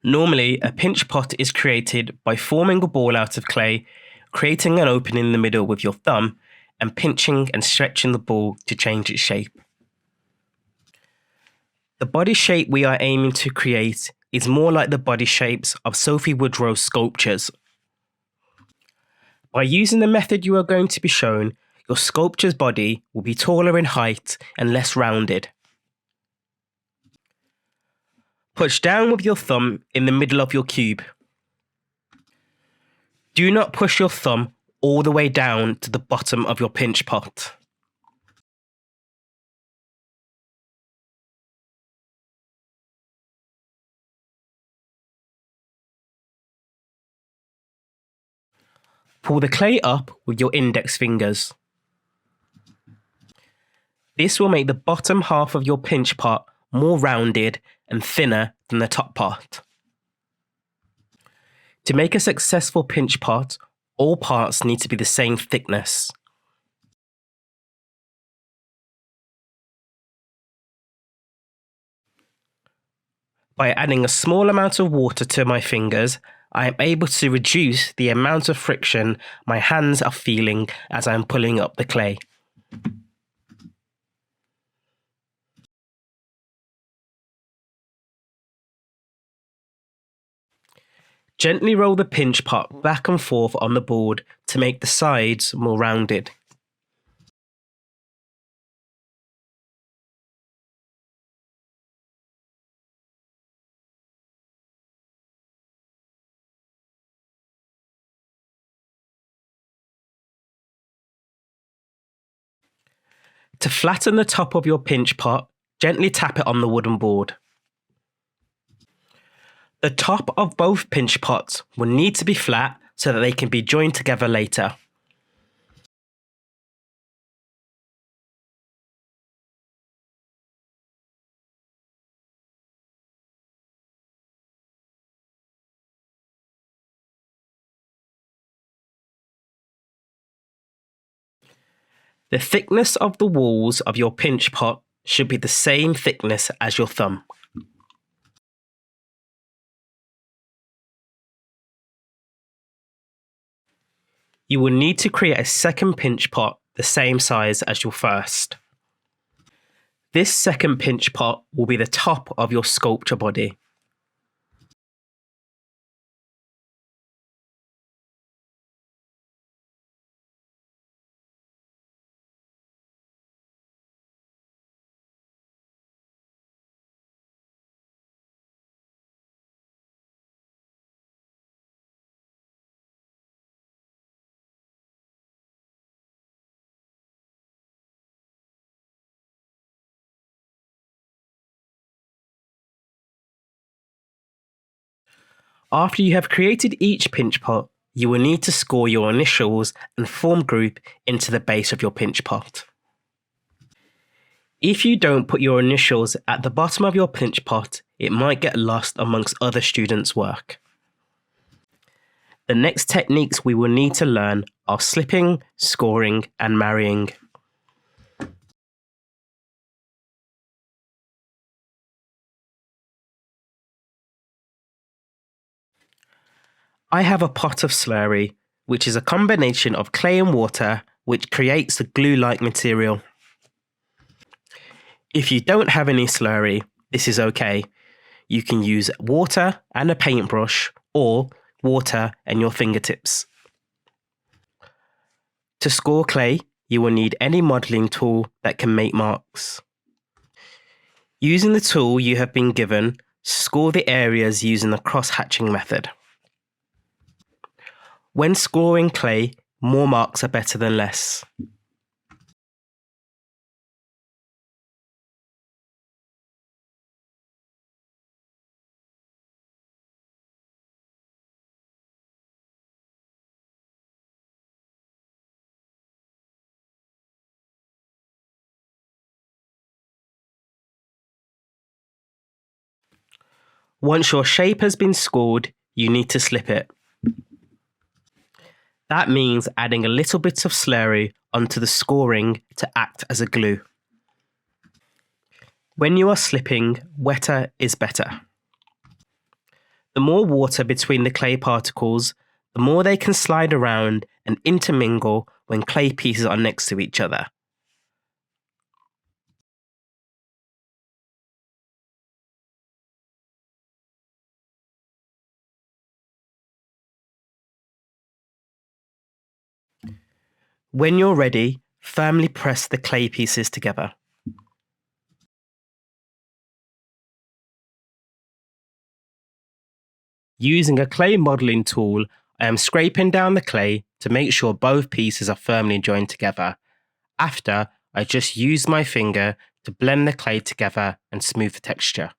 Normally, a pinch pot is created by forming a ball out of clay, creating an opening in the middle with your thumb, and pinching and stretching the ball to change its shape. The body shape we are aiming to create is more like the body shapes of Sophie Woodrow's sculptures. By using the method you are going to be shown, your sculpture's body will be taller in height and less rounded. Push down with your thumb in the middle of your cube. Do not push your thumb all the way down to the bottom of your pinch pot. Pull the clay up with your index fingers. This will make the bottom half of your pinch pot more rounded and thinner than the top part. To make a successful pinch pot, all parts need to be the same thickness. By adding a small amount of water to my fingers, I am able to reduce the amount of friction my hands are feeling as I am pulling up the clay. Gently roll the pinch pot back and forth on the board to make the sides more rounded. To flatten the top of your pinch pot, gently tap it on the wooden board. The top of both pinch pots will need to be flat so that they can be joined together later. The thickness of the walls of your pinch pot should be the same thickness as your thumb. You will need to create a second pinch pot the same size as your first. This second pinch pot will be the top of your sculpture body. After you have created each pinch pot, you will need to score your initials and form group into the base of your pinch pot. If you don't put your initials at the bottom of your pinch pot, it might get lost amongst other students' work. The next techniques we will need to learn are slipping, scoring, and marrying. I have a pot of slurry, which is a combination of clay and water, which creates a glue-like material. If you don't have any slurry, this is okay. You can use water and a paintbrush, or water and your fingertips. To score clay, you will need any modelling tool that can make marks. Using the tool you have been given, score the areas using the cross-hatching method. When scoring clay, more marks are better than less. Once your shape has been scored, you need to slip it. That means adding a little bit of slurry onto the scoring to act as a glue. When you are slipping, wetter is better. The more water between the clay particles, the more they can slide around and intermingle when clay pieces are next to each other. When you're ready, firmly press the clay pieces together. Using a clay modelling tool, I am scraping down the clay to make sure both pieces are firmly joined together. After, I just use my finger to blend the clay together and smooth the texture.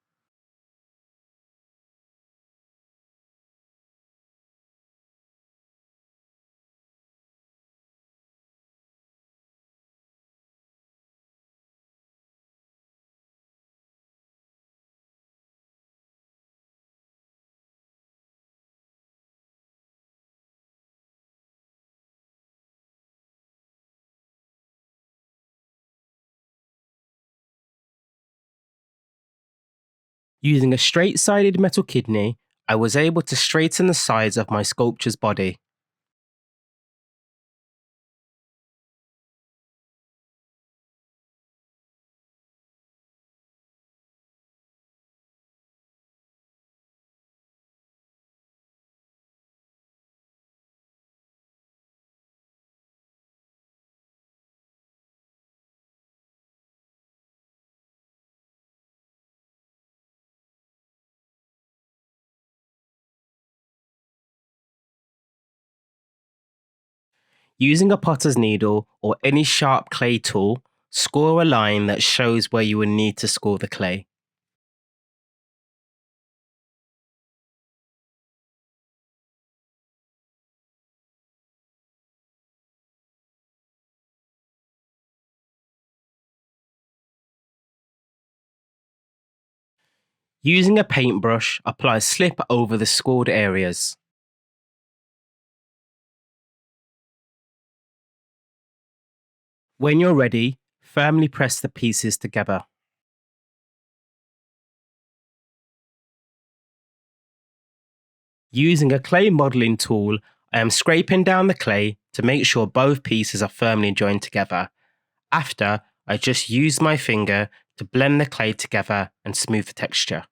Using a straight-sided metal kidney, I was able to straighten the sides of my sculpture's body. Using a potter's needle or any sharp clay tool, score a line that shows where you will need to score the clay. Using a paintbrush, apply slip over the scored areas. When you're ready, firmly press the pieces together. Using a clay modelling tool, I am scraping down the clay to make sure both pieces are firmly joined together. After, I just use my finger to blend the clay together and smooth the texture.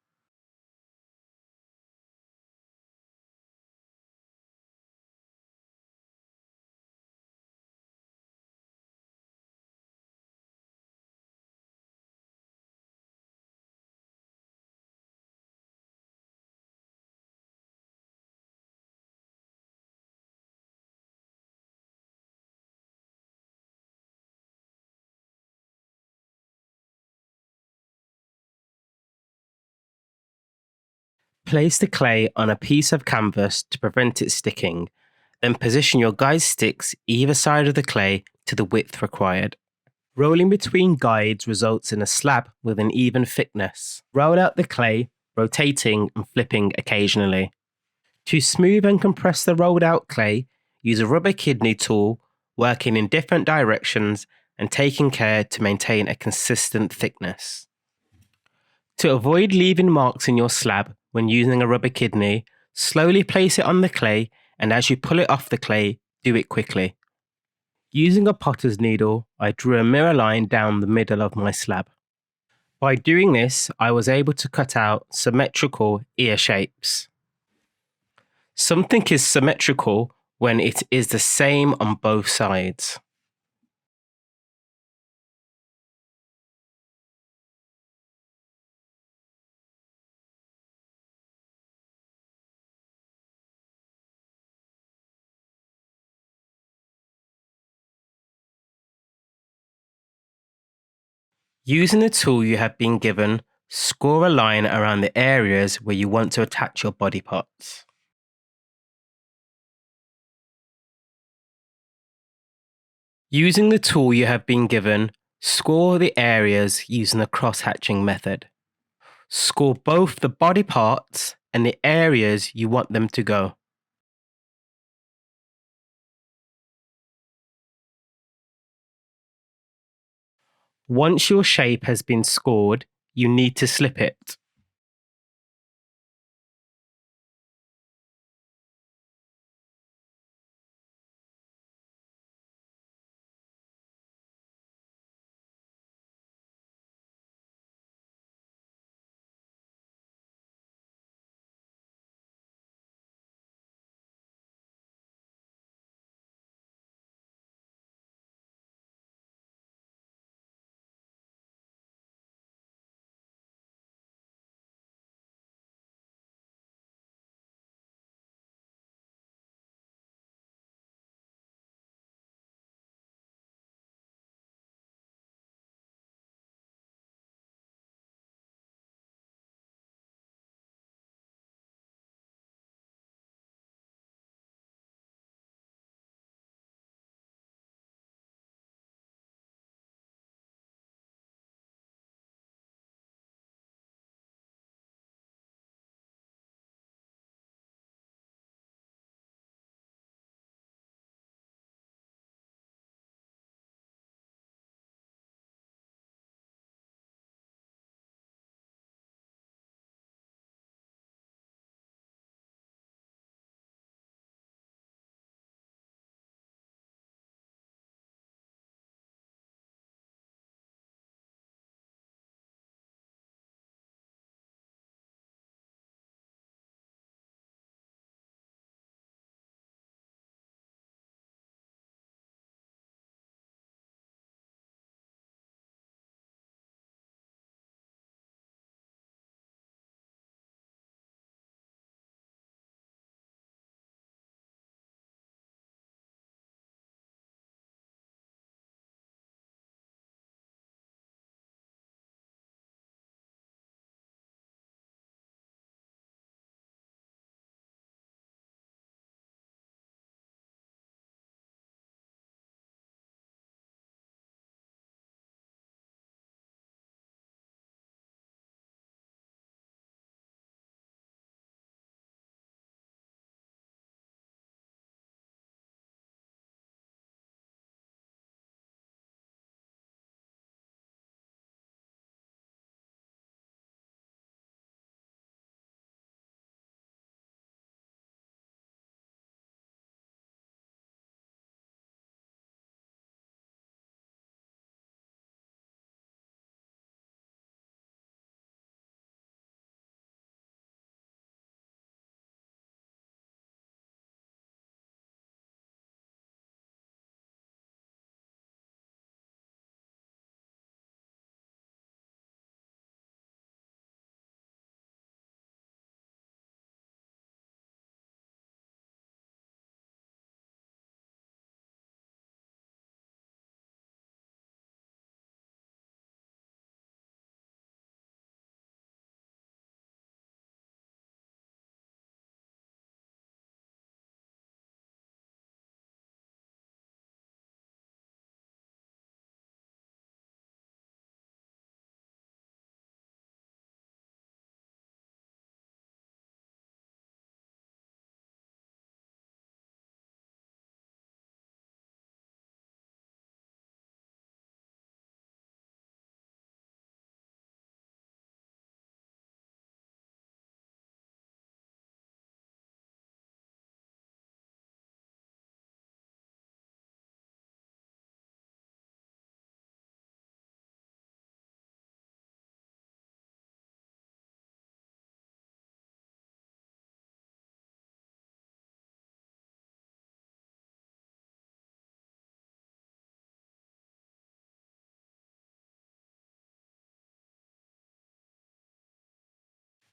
Place the clay on a piece of canvas to prevent it sticking, then position your guide sticks either side of the clay to the width required. Rolling between guides results in a slab with an even thickness. Roll out the clay, rotating and flipping occasionally. To smooth and compress the rolled out clay, use a rubber kidney tool, working in different directions and taking care to maintain a consistent thickness. To avoid leaving marks in your slab when using a rubber kidney, slowly place it on the clay, and as you pull it off the clay, do it quickly. Using a potter's needle, I drew a mirror line down the middle of my slab. By doing this, I was able to cut out symmetrical ear shapes. Something is symmetrical when it is the same on both sides. Using the tool you have been given, score a line around the areas where you want to attach your body parts. Using the tool you have been given, score the areas using the cross-hatching method. Score both the body parts and the areas you want them to go. Once your shape has been scored, you need to slip it.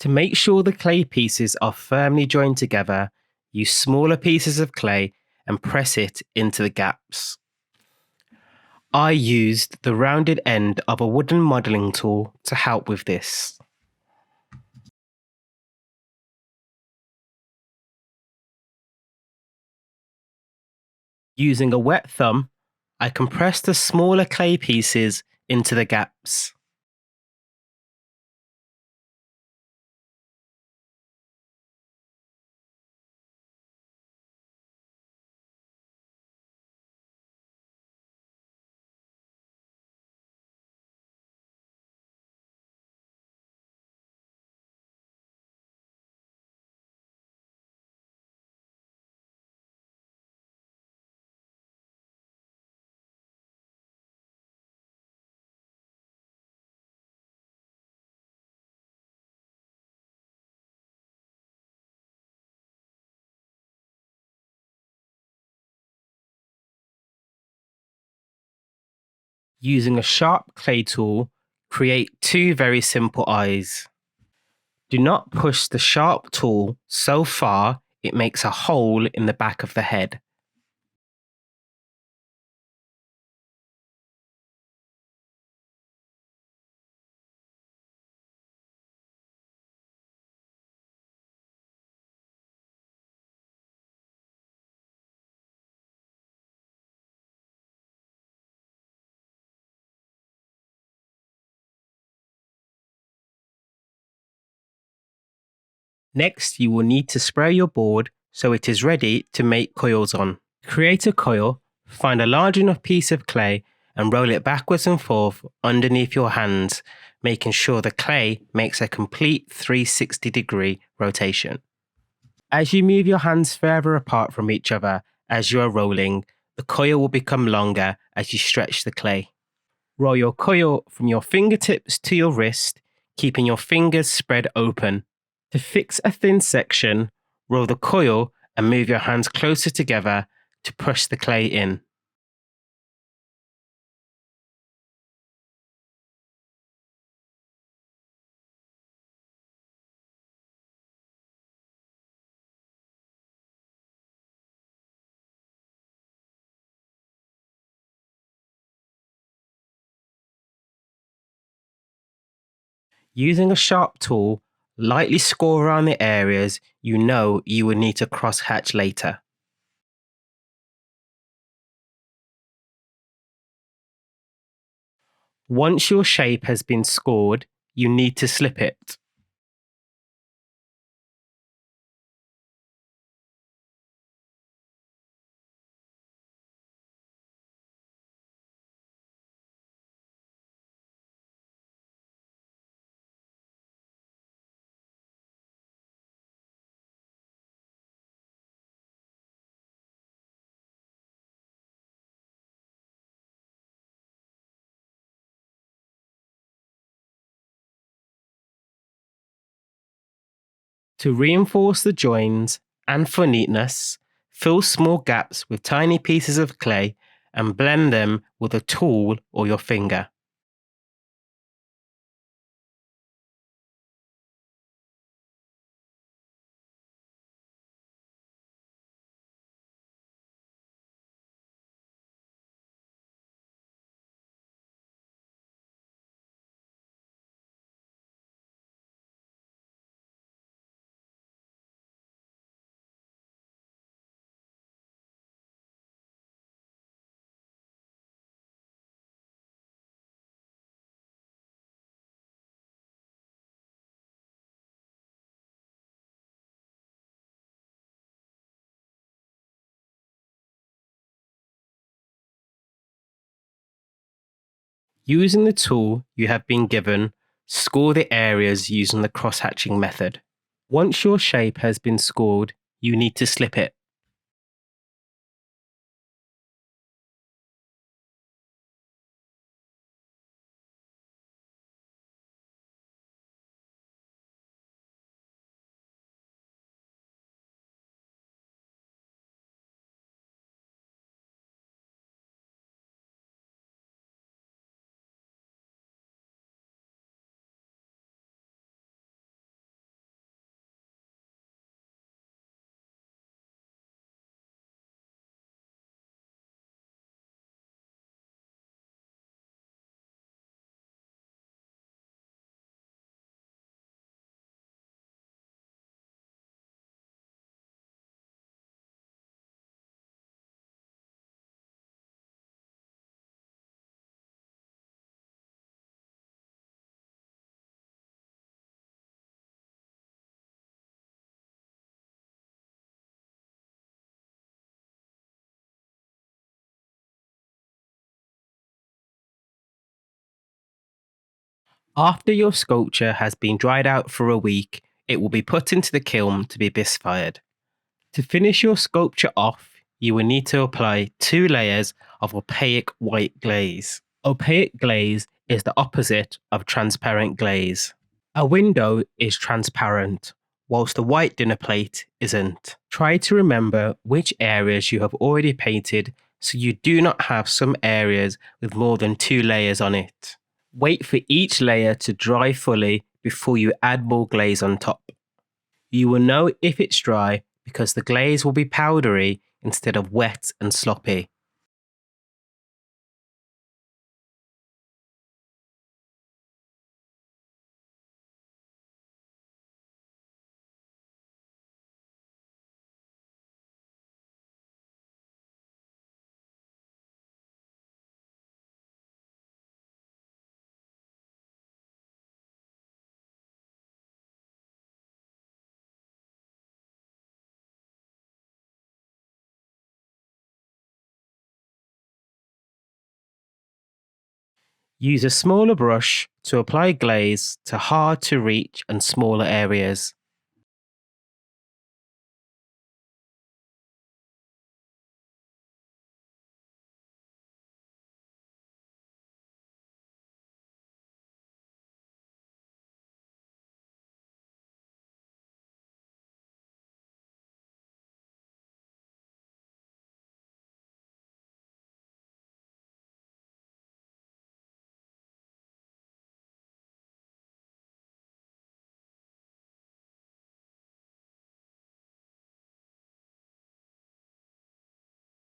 To make sure the clay pieces are firmly joined together, use smaller pieces of clay and press it into the gaps. I used the rounded end of a wooden modelling tool to help with this. Using a wet thumb, I compressed the smaller clay pieces into the gaps. Using a sharp clay tool, create two very simple eyes. Do not push the sharp tool so far it makes a hole in the back of the head. Next, you will need to spray your board so it is ready to make coils on. Create a coil, find a large enough piece of clay and roll it backwards and forth underneath your hands, making sure the clay makes a complete 360-degree rotation. As you move your hands further apart from each other as you are rolling, the coil will become longer as you stretch the clay. Roll your coil from your fingertips to your wrist, keeping your fingers spread open. To fix a thin section, roll the coil and move your hands closer together to push the clay in. Using a sharp tool, lightly score around the areas you know you will need to cross-hatch later. Once your shape has been scored, you need to slip it. To reinforce the joins and for neatness, fill small gaps with tiny pieces of clay and blend them with a tool or your finger. Using the tool you have been given, score the areas using the cross-hatching method. Once your shape has been scored, you need to slip it. After your sculpture has been dried out for a week, it will be put into the kiln to be bisfired. To finish your sculpture off, you will need to apply 2 layers of opaque white glaze. Opaque glaze is the opposite of transparent glaze. A window is transparent, whilst the white dinner plate isn't. Try to remember which areas you have already painted so you do not have some areas with more than 2 layers on it. Wait for each layer to dry fully before you add more glaze on top. You will know if it's dry because the glaze will be powdery instead of wet and sloppy. Use a smaller brush to apply glaze to hard to reach and smaller areas.